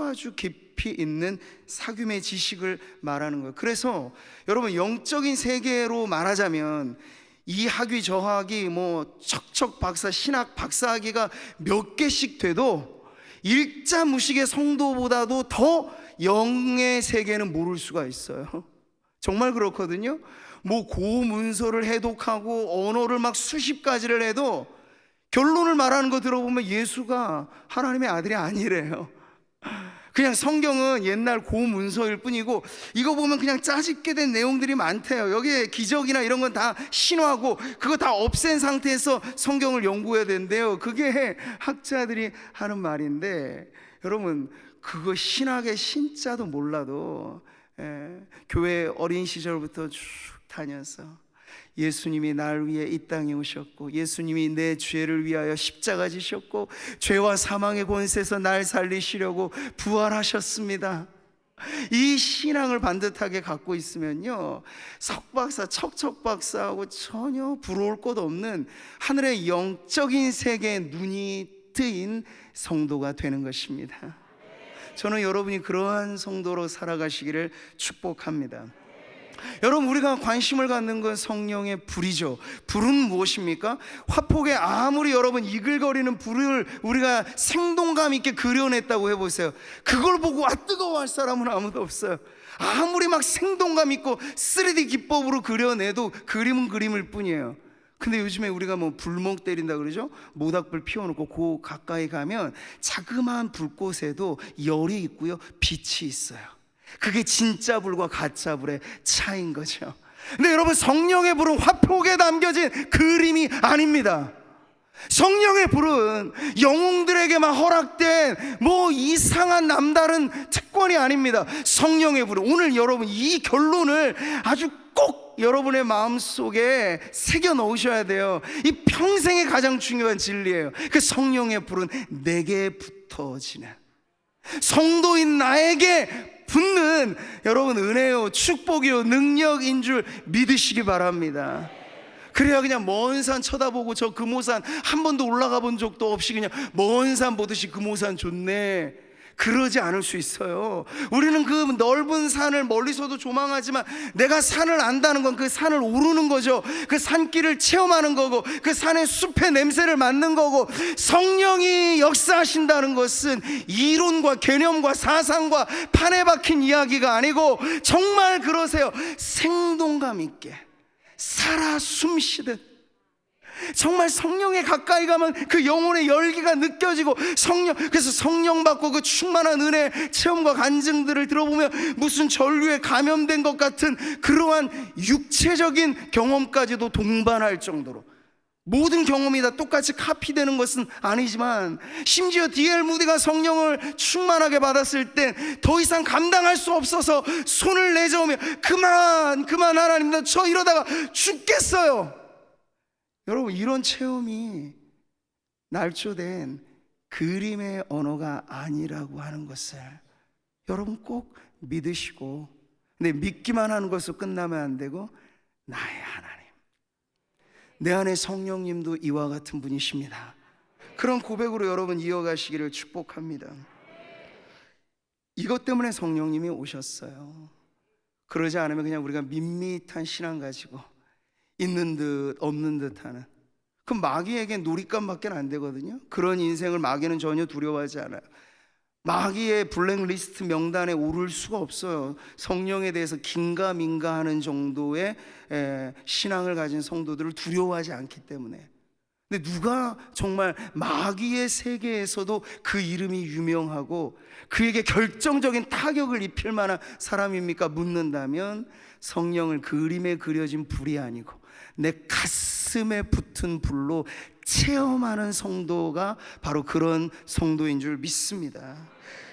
아주 깊이 있는 사귐의 지식을 말하는 거예요. 그래서 여러분 영적인 세계로 말하자면 이 학위 저 학위 뭐 척척 박사 신학 박사학위가 몇 개씩 돼도 일자무식의 성도보다도 더 영의 세계는 모를 수가 있어요. 정말 그렇거든요. 뭐 고문서를 해독하고 언어를 막 수십 가지를 해도 결론을 말하는 거 들어보면 예수가 하나님의 아들이 아니래요. 그냥 성경은 옛날 고문서일 뿐이고 이거 보면 그냥 짜집게 된 내용들이 많대요. 여기에 기적이나 이런 건 다 신화고 그거 다 없앤 상태에서 성경을 연구해야 된대요. 그게 학자들이 하는 말인데 여러분 그거 신학의 신자도 몰라도 교회 어린 시절부터 쭉 다녀서 예수님이 날 위해 이 땅에 오셨고 예수님이 내 죄를 위하여 십자가 지셨고 죄와 사망의 권세에서 날 살리시려고 부활하셨습니다. 이 신앙을 반듯하게 갖고 있으면요 석박사 척척박사하고 전혀 부러울 것 없는 하늘의 영적인 세계에 눈이 뜨인 성도가 되는 것입니다. 저는 여러분이 그러한 성도로 살아가시기를 축복합니다. 여러분 우리가 관심을 갖는 건 성령의 불이죠. 불은 무엇입니까? 화폭에 아무리 여러분 이글거리는 불을 우리가 생동감 있게 그려냈다고 해보세요. 그걸 보고 아 뜨거워할 사람은 아무도 없어요. 아무리 막 생동감 있고 3D 기법으로 그려내도 그림은 그림일 뿐이에요. 근데 요즘에 우리가 뭐 불멍 때린다 그러죠? 모닥불 피워놓고 그 가까이 가면 자그마한 불꽃에도 열이 있고요 빛이 있어요. 그게 진짜 불과 가짜 불의 차이인 거죠. 근데 여러분 성령의 불은 화폭에 담겨진 그림이 아닙니다. 성령의 불은 영웅들에게만 허락된 뭐 이상한 남다른 특권이 아닙니다. 성령의 불은 오늘 여러분 이 결론을 아주 꼭 여러분의 마음속에 새겨 넣으셔야 돼요. 이 평생의 가장 중요한 진리예요. 그 성령의 불은 내게 붙어지는 성도인 나에게 붙는 여러분 은혜요 축복이요 능력인 줄 믿으시기 바랍니다. 그래야 그냥 먼 산 쳐다보고 저 금오산 한 번도 올라가 본 적도 없이 그냥 먼 산 보듯이 금오산 좋네 그러지 않을 수 있어요. 우리는 그 넓은 산을 멀리서도 조망하지만 내가 산을 안다는 건 그 산을 오르는 거죠. 그 산길을 체험하는 거고 그 산의 숲의 냄새를 맡는 거고 성령이 역사하신다는 것은 이론과 개념과 사상과 판에 박힌 이야기가 아니고 정말 그러세요. 생동감 있게 살아 숨쉬듯 정말 성령에 가까이 가면 그 영혼의 열기가 느껴지고 그래서 성령 받고 그 충만한 은혜 체험과 간증들을 들어보면 무슨 전류에 감염된 것 같은 그러한 육체적인 경험까지도 동반할 정도로 모든 경험이 다 똑같이 카피되는 것은 아니지만 심지어 D.L. 무디가 성령을 충만하게 받았을 땐 더 이상 감당할 수 없어서 손을 내저으며 그만 하나님 저 이러다가 죽겠어요. 여러분 이런 체험이 날조된 그림의 언어가 아니라고 하는 것을 여러분 꼭 믿으시고, 근데 믿기만 하는 것으로 끝나면 안 되고, 나의 하나님, 내 안에 성령님도 이와 같은 분이십니다. 그런 고백으로 여러분 이어가시기를 축복합니다. 이것 때문에 성령님이 오셨어요. 그러지 않으면 그냥 우리가 밋밋한 신앙 가지고 있는 듯 없는 듯 하는, 그럼 마귀에게 놀잇감밖에 안 되거든요. 그런 인생을 마귀는 전혀 두려워하지 않아요. 마귀의 블랙리스트 명단에 오를 수가 없어요. 성령에 대해서 긴가민가 하는 정도의 신앙을 가진 성도들을 두려워하지 않기 때문에. 근데 누가 정말 마귀의 세계에서도 그 이름이 유명하고 그에게 결정적인 타격을 입힐 만한 사람입니까? 묻는다면 성령을 그림에 그려진 불이 아니고 내 가슴에 붙은 불로 체험하는 성도가 바로 그런 성도인 줄 믿습니다.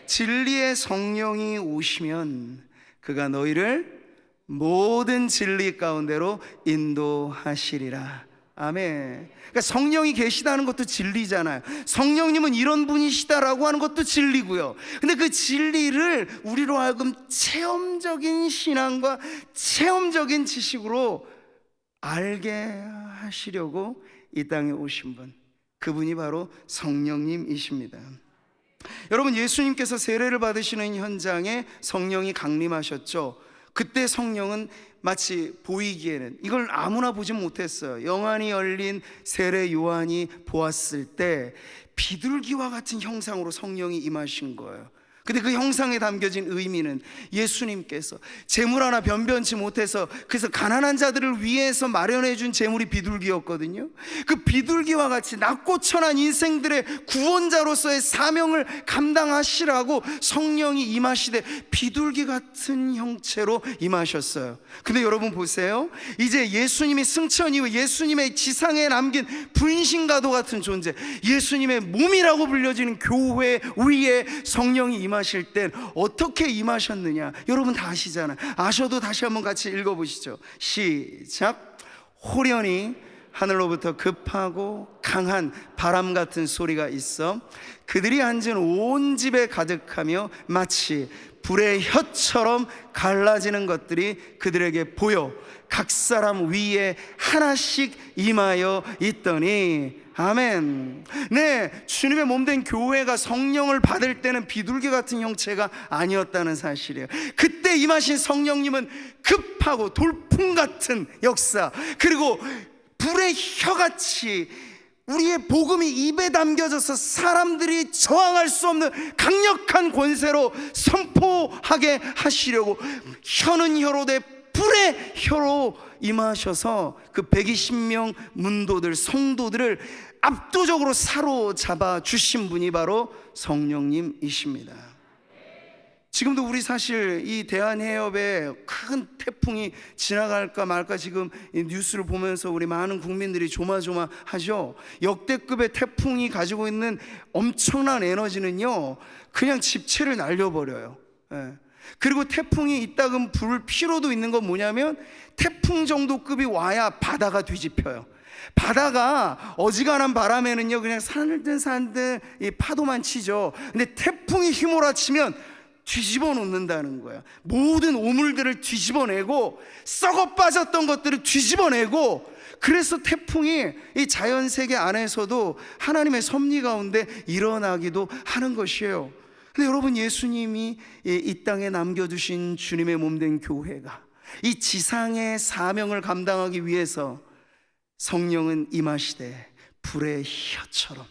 진리의 성령이 오시면 그가 너희를 모든 진리 가운데로 인도하시리라. 아멘. 그러니까 성령이 계시다는 것도 진리잖아요. 성령님은 이런 분이시다라고 하는 것도 진리고요. 근데 그 진리를 우리로 하여금 체험적인 신앙과 체험적인 지식으로 알게 하시려고 이 땅에 오신 분, 그분이 바로 성령님이십니다. 여러분, 예수님께서 세례를 받으시는 현장에 성령이 강림하셨죠. 그때 성령은 마치 보이기에는 이걸 아무나 보지 못했어요. 영안이 열린 세례 요한이 보았을 때 비둘기와 같은 형상으로 성령이 임하신 거예요. 근데 그 형상에 담겨진 의미는 예수님께서 재물 하나 변변치 못해서, 그래서 가난한 자들을 위해서 마련해 준 재물이 비둘기였거든요. 그 비둘기와 같이 낮고 천한 인생들의 구원자로서의 사명을 감당하시라고 성령이 임하시되 비둘기 같은 형체로 임하셨어요. 근데 여러분 보세요, 이제 예수님이 승천 이후 예수님의 지상에 남긴 분신과도 같은 존재, 예수님의 몸이라고 불려지는 교회 위에 성령이 임하실 땐 어떻게 임하셨느냐, 여러분 다 아시잖아요. 아셔도 다시 한번 같이 읽어보시죠. 시작. 호련히 하늘로부터 급하고 강한 바람 같은 소리가 있어 그들이 앉은 온 집에 가득하며 마치 불의 혀처럼 갈라지는 것들이 그들에게 보여 각 사람 위에 하나씩 임하여 있더니. 아멘. 네, 주님의 몸된 교회가 성령을 받을 때는 비둘기 같은 형체가 아니었다는 사실이에요. 그때 임하신 성령님은 급하고 돌풍 같은 역사, 그리고 불의 혀같이 우리의 복음이 입에 담겨져서 사람들이 저항할 수 없는 강력한 권세로 선포하게 하시려고 혀는 혀로 돼 불의 혀로 임하셔서 그 120명 문도들, 성도들을 압도적으로 사로잡아 주신 분이 바로 성령님이십니다. 지금도 우리 사실 이 대한해협에 큰 태풍이 지나갈까 말까 지금 이 뉴스를 보면서 우리 많은 국민들이 조마조마하죠. 역대급의 태풍이 가지고 있는 엄청난 에너지는요, 그냥 집체를 날려버려요. 그리고 태풍이 이따금 불 필요도 있는 건 뭐냐면 태풍 정도 급이 와야 바다가 뒤집혀요. 바다가 어지간한 바람에는요 그냥 산들 이 파도만 치죠. 근데 태풍이 휘몰아치면 뒤집어 놓는다는 거야. 모든 오물들을 뒤집어내고 썩어 빠졌던 것들을 뒤집어내고, 그래서 태풍이 이 자연 세계 안에서도 하나님의 섭리 가운데 일어나기도 하는 것이에요. 근데 여러분, 예수님이 이 땅에 남겨두신 주님의 몸된 교회가 이 지상의 사명을 감당하기 위해서 성령은 임하시되 불의 혀처럼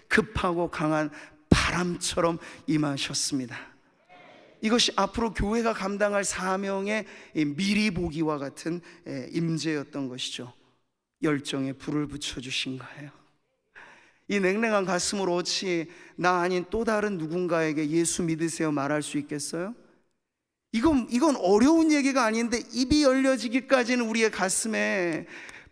급하고 강한 바람처럼 임하셨습니다. 이것이 앞으로 교회가 감당할 사명의 미리 보기와 같은 임재였던 것이죠. 열정에 불을 붙여주신 거예요. 이 냉랭한 가슴으로 어찌 나 아닌 또 다른 누군가에게 예수 믿으세요 말할 수 있겠어요? 이건 어려운 얘기가 아닌데 입이 열려지기까지는 우리의 가슴에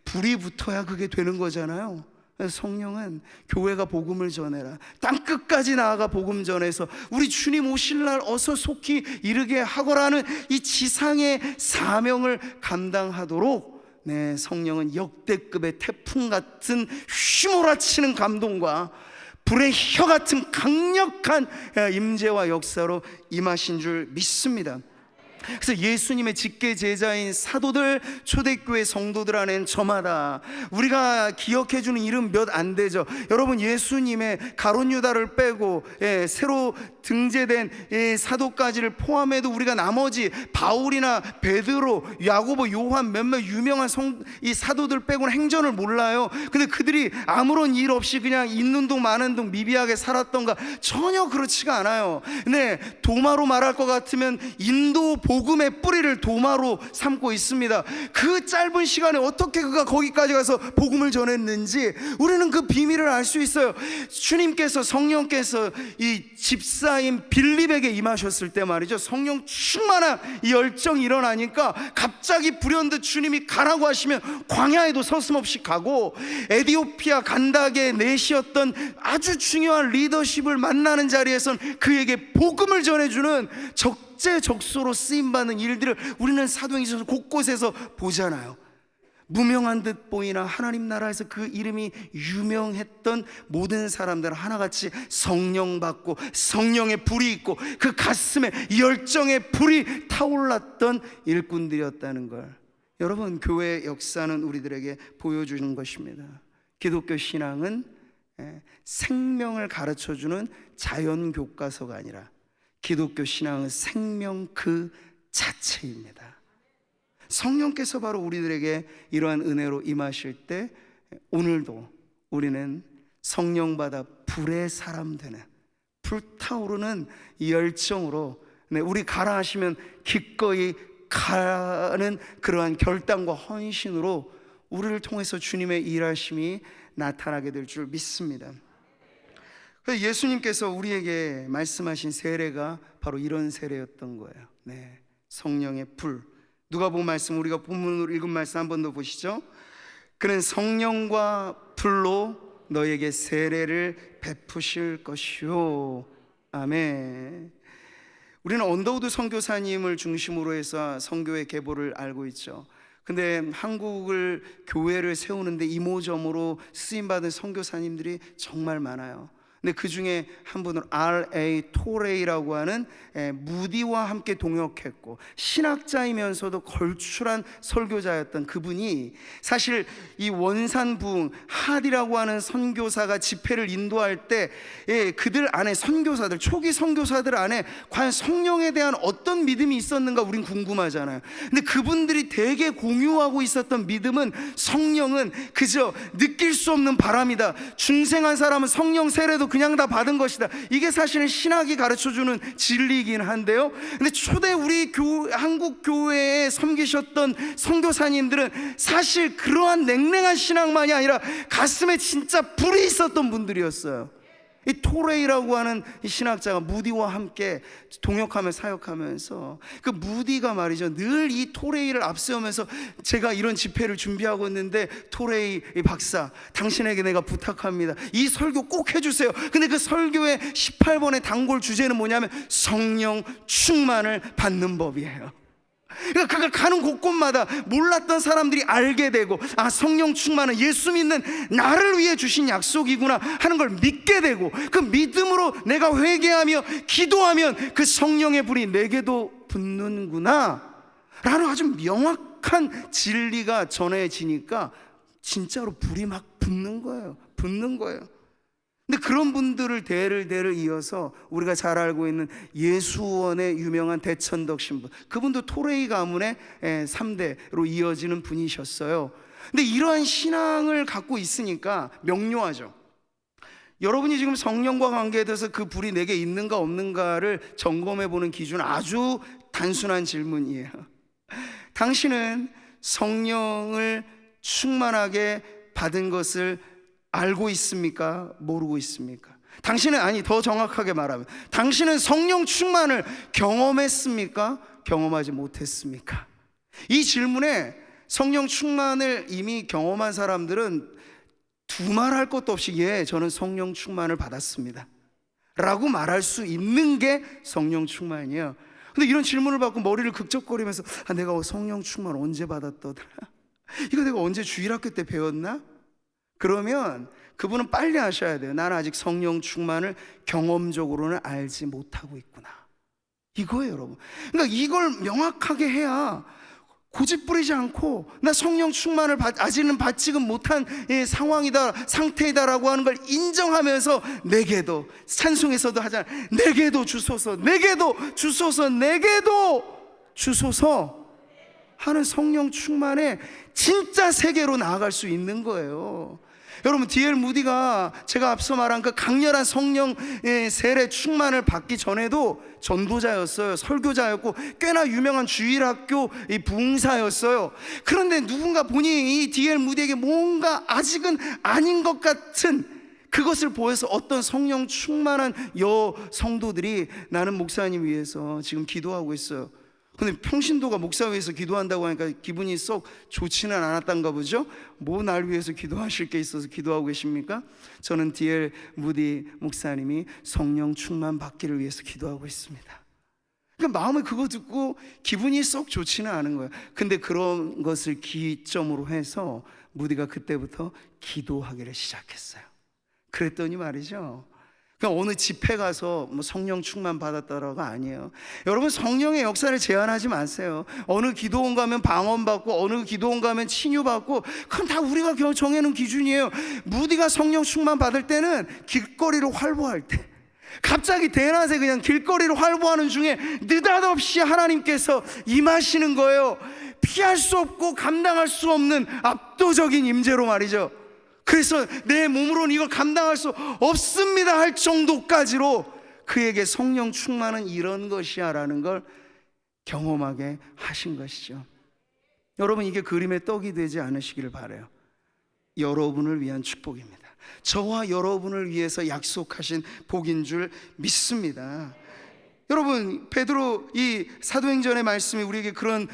불이 붙어야 그게 되는 거잖아요. 성령은 교회가 복음을 전해라, 땅끝까지 나아가 복음 전해서 우리 주님 오실 날 어서 속히 이르게 하거라는 이 지상의 사명을 감당하도록 네, 성령은 역대급의 태풍 같은 휘몰아치는 감동과 불의 혀 같은 강력한 임재와 역사로 임하신 줄 믿습니다. 그래서 예수님의 직계 제자인 사도들, 초대교회 성도들 안엔 저마다 우리가 기억해주는 이름 몇 안 되죠. 여러분, 예수님의 가룟 유다를 빼고 새로 등재된 사도까지를 포함해도 우리가 나머지 바울이나 베드로, 야고보, 요한 몇몇 유명한 이 사도들 빼고는 행전을 몰라요. 근데 그들이 아무런 일 없이 그냥 있는 동 마는 동 미비하게 살았던가? 전혀 그렇지가 않아요. 네, 도마로 말할 것 같으면 인도 복음의 뿌리를 도마로 삼고 있습니다. 그 짧은 시간에 어떻게 그가 거기까지 가서 복음을 전했는지 우리는 그 비밀을 알 수 있어요. 주님께서, 성령께서 이 집사인 빌립에게 임하셨을 때 말이죠, 성령 충만한 이 열정이 일어나니까 갑자기 불현듯 주님이 가라고 하시면 광야에도 서슴없이 가고, 에디오피아 간다게 내시었던 아주 중요한 리더십을 만나는 자리에선 그에게 복음을 전해주는 적재적소로 쓰임받는 일들을 우리는 사도행전 곳곳에서 보잖아요. 무명한 듯 보이나 하나님 나라에서 그 이름이 유명했던 모든 사람들 하나같이 성령 받고 성령의 불이 있고 그 가슴에 열정의 불이 타올랐던 일꾼들이었다는 걸, 여러분, 교회의 역사는 우리들에게 보여주는 것입니다. 기독교 신앙은 생명을 가르쳐주는 자연 교과서가 아니라 기독교 신앙은 생명 그 자체입니다. 성령께서 바로 우리들에게 이러한 은혜로 임하실 때 오늘도 우리는 성령 받아 불의 사람 되는, 불타오르는 이 열정으로 우리 가라 하시면 기꺼이 가는 그러한 결단과 헌신으로 우리를 통해서 주님의 일하심이 나타나게 될 줄 믿습니다. 그래서 예수님께서 우리에게 말씀하신 세례가 바로 이런 세례였던 거예요. 네, 성령의 불. 누가복음 말씀, 우리가 본문으로 읽은 말씀 한 번 더 보시죠. 그는 성령과 불로 너에게 세례를 베푸실 것이요. 아멘. 우리는 언더우드 선교사님을 중심으로 해서 선교의 계보를 알고 있죠. 근데 한국을 교회를 세우는데 이모저모로 쓰임받은 선교사님들이 정말 많아요. 근데 그 중에 한 분은 R.A. 토레이라고 하는 무디와 함께 동역했고 신학자이면서도 걸출한 설교자였던 그분이, 사실 이 원산부흥 핫이라고 하는 선교사가 집회를 인도할 때 그들 안에, 선교사들, 초기 선교사들 안에 과연 성령에 대한 어떤 믿음이 있었는가 우린 궁금하잖아요. 근데 그분들이 대개 공유하고 있었던 믿음은 성령은 그저 느낄 수 없는 바람이다, 중생한 사람은 성령 세례도 그냥 다 받은 것이다. 이게 사실은 신학이 가르쳐주는 진리이긴 한데요, 근데 초대 우리 한국 교회에 섬기셨던 선교사님들은 사실 그러한 냉랭한 신앙만이 아니라 가슴에 진짜 불이 있었던 분들이었어요. 이 토레이라고 하는 이 신학자가 무디와 함께 동역하며 사역하면서, 그 무디가 말이죠, 늘 이 토레이를 앞세우면서 제가 이런 집회를 준비하고 있는데 토레이 박사, 당신에게 내가 부탁합니다, 이 설교 꼭 해주세요. 근데 그 설교의 18번의 단골 주제는 뭐냐면 성령 충만을 받는 법이에요. 그러니까 그가 가는 곳곳마다 몰랐던 사람들이 알게 되고, 아, 성령 충만은 예수 믿는 나를 위해 주신 약속이구나 하는 걸 믿게 되고, 그 믿음으로 내가 회개하며 기도하면 그 성령의 불이 내게도 붙는구나 라는 아주 명확한 진리가 전해지니까 진짜로 불이 막 붙는 거예요. 근데 그런 분들을 대를 이어서 우리가 잘 알고 있는 예수원의 유명한 대천덕 신부, 그분도 토레이 가문의 3대로 이어지는 분이셨어요. 근데 이러한 신앙을 갖고 있으니까 명료하죠. 여러분이 지금 성령과 관계에 대해서 그 불이 내게 있는가 없는가를 점검해 보는 기준은 아주 단순한 질문이에요. 당신은 성령을 충만하게 받은 것을 알고 있습니까? 모르고 있습니까? 당신은, 아니, 더 정확하게 말하면 당신은 성령 충만을 경험했습니까? 경험하지 못했습니까? 이 질문에 성령 충만을 이미 경험한 사람들은 두말할 것도 없이 예, 저는 성령 충만을 받았습니다 라고 말할 수 있는 게 성령 충만이에요. 근데 이런 질문을 받고 머리를 극적거리면서, 아, 내가 성령 충만 언제 받았더라? 이거 내가 언제 주일학교 때 배웠나? 그러면 그분은 빨리 하셔야 돼요. 나는 아직 성령 충만을 경험적으로는 알지 못하고 있구나, 이거예요 여러분. 그러니까 이걸 명확하게 해야 고집부리지 않고 나 성령 충만을 아직은 받지는 못한 상황이다, 상태이다라고 하는 걸 인정하면서 내게도, 찬송에서도 하잖아요, 내게도 주소서, 내게도 주소서, 내게도 주소서 하는 성령 충만의 진짜 세계로 나아갈 수 있는 거예요. 여러분, D.L. 무디가 제가 앞서 말한 그 강렬한 성령 세례 충만을 받기 전에도 전도자였어요. 설교자였고 꽤나 유명한 주일학교 부흥사였어요. 그런데 누군가 보니 이 D.L. 무디에게 뭔가 아직은 아닌 것 같은 그것을 보여서 어떤 성령 충만한 성도들이 나는 목사님 위해서 지금 기도하고 있어요. 근데 평신도가 목사 위해서 기도한다고 하니까 기분이 썩 좋지는 않았단가 보죠. 뭐 날 위해서 기도하실 게 있어서 기도하고 계십니까? 저는 D.L. 무디 목사님이 성령 충만 받기를 위해서 기도하고 있습니다. 그러니까 마음에 그거 듣고 기분이 썩 좋지는 않은 거예요. 근데 그런 것을 기점으로 해서 무디가 그때부터 기도하기를 시작했어요. 그랬더니 말이죠, 그러니까 어느 집회 가서 뭐 성령 충만 받았다라고 아니에요. 여러분, 성령의 역사를 제한하지 마세요. 어느 기도원 가면 방언받고 어느 기도원 가면 치유받고, 그건 다 우리가 정해놓은 기준이에요. 무디가 성령 충만 받을 때는 길거리로 활보할 때, 갑자기 대낮에 그냥 길거리로 활보하는 중에 느닷없이 하나님께서 임하시는 거예요. 피할 수 없고 감당할 수 없는 압도적인 임재로 말이죠. 그래서 내 몸으로는 이걸 감당할 수 없습니다 할 정도까지로 그에게 성령 충만은 이런 것이야 라는 걸 경험하게 하신 것이죠. 여러분, 이게 그림의 떡이 되지 않으시기를 바라요. 여러분을 위한 축복입니다. 저와 여러분을 위해서 약속하신 복인 줄 믿습니다. 여러분, 베드로 이 사도행전의 말씀이 우리에게 그런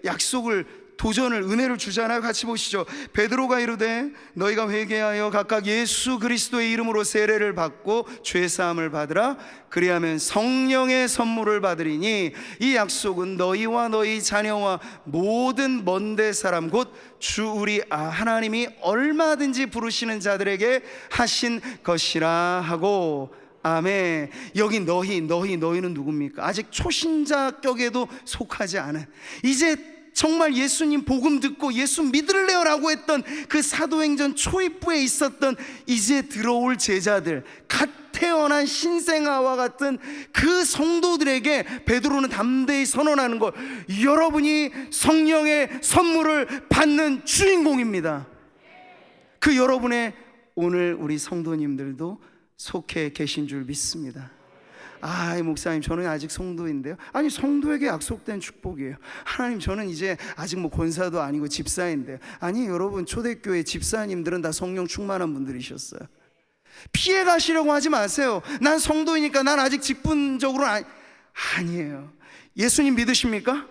약속을, 도전을, 은혜를 주잖아요. 같이 보시죠. 베드로가 이르되 너희가 회개하여 각각 예수 그리스도의 이름으로 세례를 받고 죄사함을 받으라. 그리하면 성령의 선물을 받으리니 이 약속은 너희와 너희 자녀와 모든 먼데 사람 곧 주 우리 하나님이 얼마든지 부르시는 자들에게 하신 것이라 하고. 아멘. 여기 너희는 누굽니까? 아직 초신자격에도 속하지 않은, 이제 정말 예수님 복음 듣고 예수 믿을래요라고 했던 그 사도행전 초입부에 있었던 이제 들어올 제자들, 갓 태어난 신생아와 같은 그 성도들에게 베드로는 담대히 선언하는 것, 여러분이 성령의 선물을 받는 주인공입니다. 그 여러분의 오늘 우리 성도님들도 속해 계신 줄 믿습니다. 목사님, 저는 아직 성도인데요. 아니, 성도에게 약속된 축복이에요. 하나님, 저는 이제 아직 뭐 권사도 아니고 집사인데요. 아니, 여러분, 초대교회 집사님들은 다 성령 충만한 분들이셨어요. 피해 가시려고 하지 마세요. 난 성도이니까 난 아직 직분적으로는 아니에요. 예수님 믿으십니까?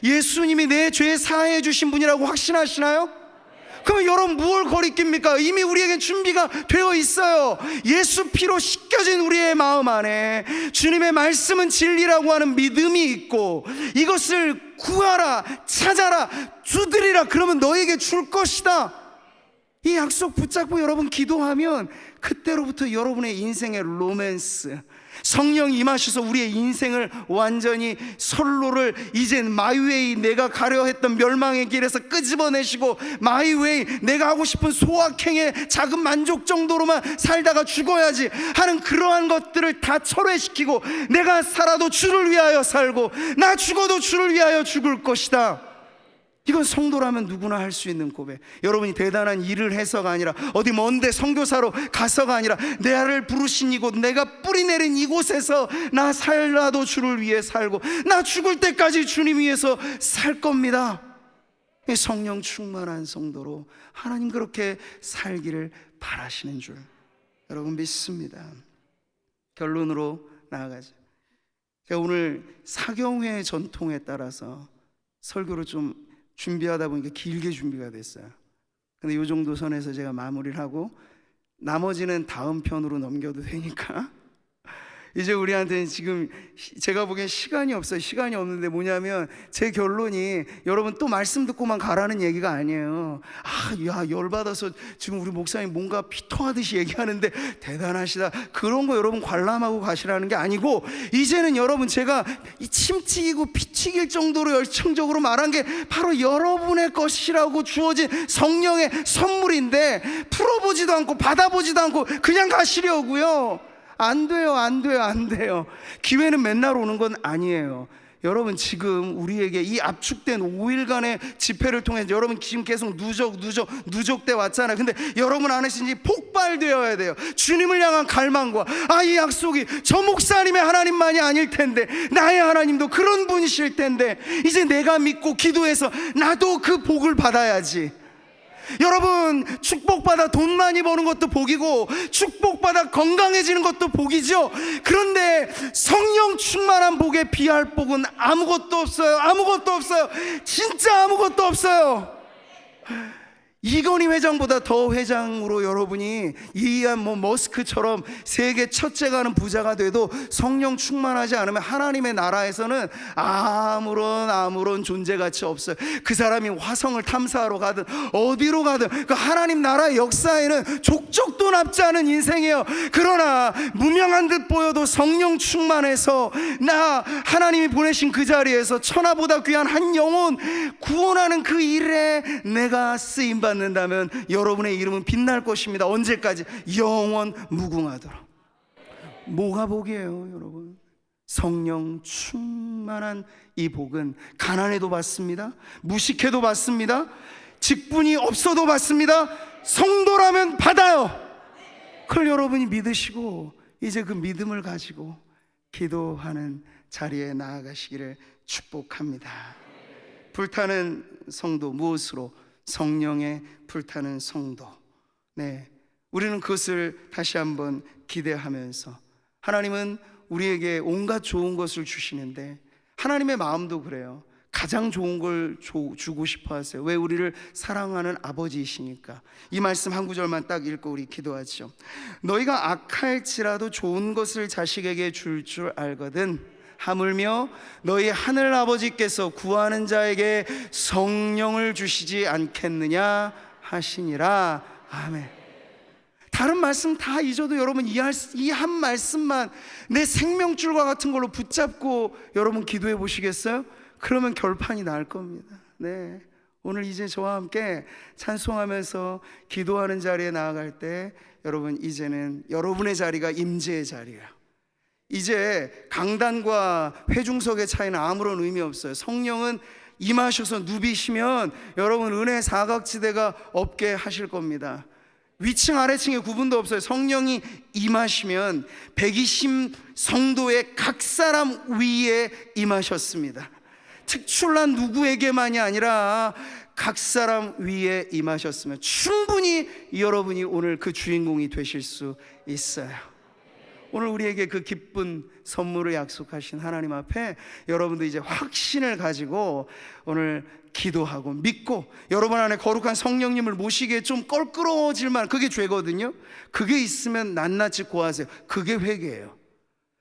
예수님이 내 죄 사해 주신 분이라고 확신하시나요? 그럼 여러분, 무얼 거리낍니까? 이미 우리에겐 준비가 되어 있어요. 예수 피로 씻겨진 우리의 마음 안에 주님의 말씀은 진리라고 하는 믿음이 있고, 이것을 구하라, 찾아라, 주들이라, 그러면 너에게 줄 것이다. 이 약속 붙잡고 여러분 기도하면 그때로부터 여러분의 인생의 로맨스, 성령이 임하셔서 우리의 인생을 완전히 선로를, 이젠 마이웨이, 내가 가려 했던 멸망의 길에서 끄집어내시고, 마이웨이, 내가 하고 싶은 소확행의 작은 만족 정도로만 살다가 죽어야지 하는 그러한 것들을 다 철회시키고, 내가 살아도 주를 위하여 살고 나 죽어도 주를 위하여 죽을 것이다. 이건 성도라면 누구나 할 수 있는 고백. 여러분이 대단한 일을 해서가 아니라, 어디 먼데 선교사로 가서가 아니라, 나를 부르신 이곳, 내가 뿌리 내린 이곳에서 나 살라도 주를 위해 살고 나 죽을 때까지 주님 위해서 살 겁니다. 성령 충만한 성도로 하나님 그렇게 살기를 바라시는 줄 여러분 믿습니다. 결론으로 나아가죠. 제가 오늘 사경회 전통에 따라서 설교를 좀 준비하다 보니까 길게 준비가 됐어요. 근데 이 정도 선에서 제가 마무리를 하고 나머지는 다음 편으로 넘겨도 되니까 이제 우리한테는 지금 제가 보기엔 시간이 없어요. 시간이 없는데 뭐냐면 제 결론이 여러분 또 말씀 듣고만 가라는 얘기가 아니에요. 야 열받아서 지금 우리 목사님 뭔가 피토하듯이 얘기하는데 대단하시다, 그런 거 여러분 관람하고 가시라는 게 아니고, 이제는 여러분 제가 침 튀기고 피 튀길 정도로 열정적으로 말한 게 바로 여러분의 것이라고 주어진 성령의 선물인데 풀어보지도 않고 받아보지도 않고 그냥 가시려고요. 안 돼요, 안 돼요, 안 돼요. 기회는 맨날 오는 건 아니에요. 여러분 지금 우리에게 이 압축된 5일간의 집회를 통해서 여러분 지금 계속 누적돼 왔잖아요. 근데 여러분 안에서 이제 폭발되어야 돼요. 주님을 향한 갈망과 이 약속이 저 목사님의 하나님만이 아닐 텐데 나의 하나님도 그런 분이실 텐데 이제 내가 믿고 기도해서 나도 그 복을 받아야지. 여러분 축복받아 돈 많이 버는 것도 복이고 축복받아 건강해지는 것도 복이죠. 그런데 성령 충만한 복에 비할 복은 아무것도 없어요. 아무것도 없어요. 진짜 아무것도 없어요. 이건희 회장보다 더 회장으로 여러분이 이한 머스크처럼 세계 첫째가 하는 부자가 돼도 성령 충만하지 않으면 하나님의 나라에서는 아무런 존재가치 없어요. 그 사람이 화성을 탐사하러 가든 어디로 가든 그 하나님 나라의 역사에는 족적도 남지 않은 인생이에요. 그러나 무명한 듯 보여도 성령 충만해서 나 하나님이 보내신 그 자리에서 천하보다 귀한 한 영혼 구원하는 그 일에 내가 쓰임받는다면 여러분의 이름은 빛날 것입니다. 언제까지? 영원 무궁하도록. 뭐가 복이에요 여러분? 성령 충만한 이 복은 가난해도 받습니다. 무식해도 받습니다. 직분이 없어도 받습니다. 성도라면 받아요. 그걸 여러분이 믿으시고 이제 그 믿음을 가지고 기도하는 자리에 나아가시기를 축복합니다. 불타는 성도, 무엇으로? 성령의 불타는 성도. 네, 우리는 그것을 다시 한번 기대하면서, 하나님은 우리에게 온갖 좋은 것을 주시는데 하나님의 마음도 그래요. 가장 좋은 걸 주고 싶어 하세요. 왜? 우리를 사랑하는 아버지이시니까. 이 말씀 한 구절만 딱 읽고 우리 기도하죠. 너희가 악할지라도 좋은 것을 자식에게 줄 알거든 하물며 너희 하늘 아버지께서 구하는 자에게 성령을 주시지 않겠느냐 하시니라. 아멘. 다른 말씀 다 잊어도 여러분 이 한 말씀만 내 생명줄과 같은 걸로 붙잡고 여러분 기도해 보시겠어요? 그러면 결판이 날 겁니다. 네, 오늘 이제 저와 함께 찬송하면서 기도하는 자리에 나아갈 때 여러분 이제는 여러분의 자리가 임재의 자리예요. 이제 강단과 회중석의 차이는 아무런 의미 없어요. 성령은 임하셔서 누비시면 여러분 은혜의 사각지대가 없게 하실 겁니다. 위층 아래층의 구분도 없어요. 성령이 임하시면 120 성도의 각 사람 위에 임하셨습니다. 특출난 누구에게만이 아니라 각 사람 위에 임하셨으면 충분히 여러분이 오늘 그 주인공이 되실 수 있어요. 오늘 우리에게 그 기쁜 선물을 약속하신 하나님 앞에 여러분도 이제 확신을 가지고 오늘 기도하고 믿고 여러분 안에 거룩한 성령님을 모시기에 좀 껄끄러워질 만, 그게 죄거든요. 그게 있으면 낱낱이 고하세요. 그게 회개예요.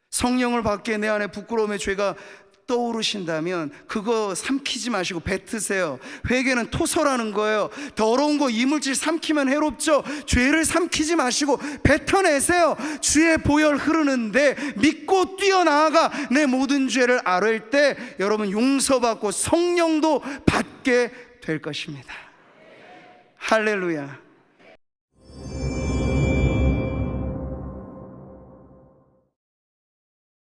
성령을 받기에 내 안에 부끄러움의 죄가 떠오르신다면 그거 삼키지 마시고 뱉으세요. 회개는 토설하는 거예요. 더러운 거 이물질 삼키면 해롭죠. 죄를 삼키지 마시고 뱉어내세요. 주의 보혈 흐르는데 믿고 뛰어나아가 내 모든 죄를 아뢰일 때 여러분 용서받고 성령도 받게 될 것입니다. 할렐루야.